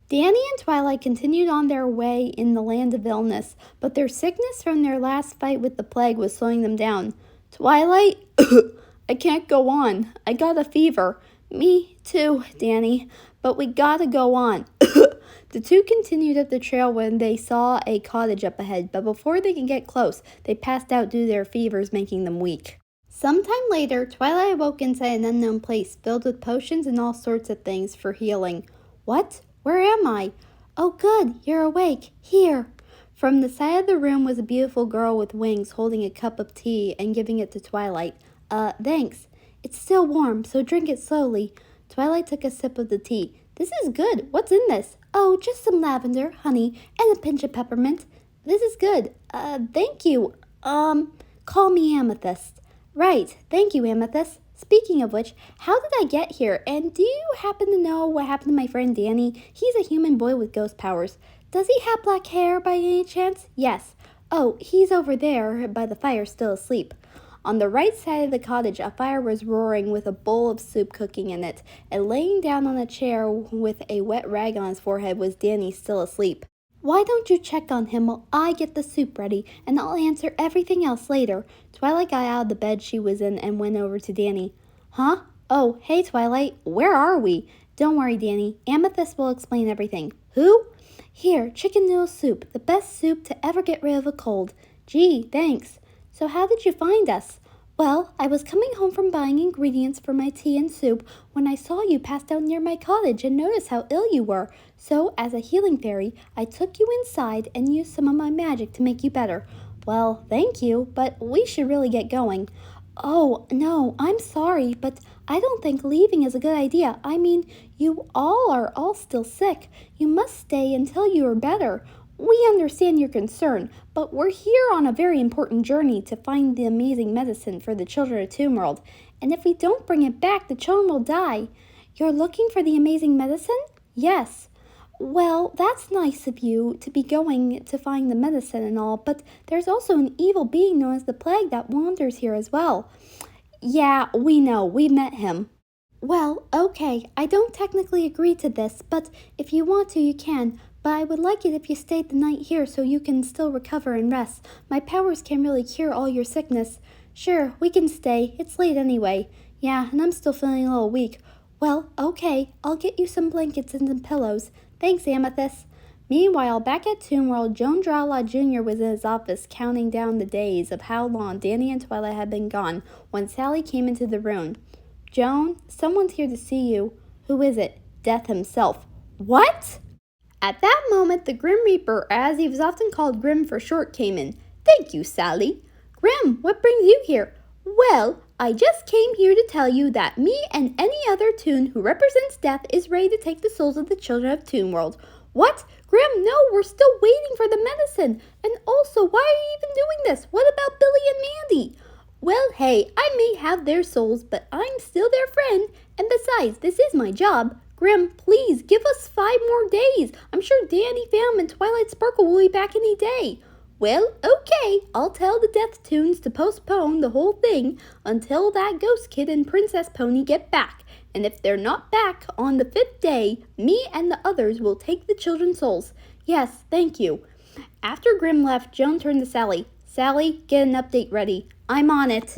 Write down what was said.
Danny and Twilight continued on their way in the land of illness, but their sickness from their last fight with the plague was slowing them down. Twilight, I can't go on. I got a fever. Me too, Danny, but we gotta go on. The two continued up the trail when they saw a cottage up ahead, but before they could get close, they passed out due to their fevers making them weak. Sometime later, Twilight awoke inside an unknown place filled with potions and all sorts of things for healing. What? Where am I? Oh good, you're awake. Here. From the side of the room was a beautiful girl with wings holding a cup of tea and giving it to Twilight. Thanks. It's still warm, so drink it slowly. Twilight took a sip of the tea. This is good. What's in this? Oh, just some lavender, honey, and a pinch of peppermint. This is good. Thank you. Call me Amethyst. Right. Thank you, Amethyst. Speaking of which, how did I get here? And do you happen to know what happened to my friend Danny? He's a human boy with ghost powers. Does he have black hair by any chance? Yes. Oh, he's over there by the fire still asleep. On the right side of the cottage, a fire was roaring with a bowl of soup cooking in it, and laying down on a chair with a wet rag on his forehead was Danny still asleep. Why don't you check on him while I get the soup ready, and I'll answer everything else later. Twilight got out of the bed she was in and went over to Danny. Huh? Oh, hey Twilight, where are we? Don't worry, Danny. Amethyst will explain everything. Who? Here, chicken noodle soup, the best soup to ever get rid of a cold. Gee, thanks. So how did you find us? Well, I was coming home from buying ingredients for my tea and soup when I saw you passed out near my cottage and noticed how ill you were. So, as a healing fairy, I took you inside and used some of my magic to make you better. Well, thank you, but we should really get going. Oh, no, I'm sorry, but I don't think leaving is a good idea. I mean, you all are still sick. You must stay until you are better. We understand your concern, but we're here on a very important journey to find the amazing medicine for the children of Toon World, and if we don't bring it back, the children will die. You're looking for the amazing medicine? Yes. Well, that's nice of you to be going to find the medicine and all, but there's also an evil being known as the Plague that wanders here as well. Yeah, we know. We met him. Well, okay, I don't technically agree to this, but if you want to, you can. But I would like it if you stayed the night here so you can still recover and rest. My powers can really cure all your sickness. Sure, we can stay. It's late anyway. Yeah, and I'm still feeling a little weak. Well, okay, I'll get you some blankets and some pillows. Thanks, Amethyst. Meanwhile, back at Toon World, Joan Drala Jr. was in his office counting down the days of how long Danny and Twilight had been gone when Sally came into the room. Joan, someone's here to see you. Who is it? Death himself. What? At that moment, the Grim Reaper, as he was often called Grim for short, came in. Thank you, Sally. Grim, what brings you here? Well, I just came here to tell you that me and any other Toon who represents death is ready to take the souls of the children of Toon World. What? Grim, no, we're still waiting for the medicine. And also, why are you even doing this? What about Billy and Mandy? Well, hey, I may have their souls, but I'm still their friend. And besides, this is my job. Grim, please, give us 5 more days. I'm sure Danny Phantom and Twilight Sparkle will be back any day. Well, okay, I'll tell the Death Toons to postpone the whole thing until that Ghost Kid and Princess Pony get back. And if they're not back on the 5th day, me and the others will take the children's souls. Yes, thank you. After Grim left, Joan turned to Sally. Sally, get an update ready. I'm on it.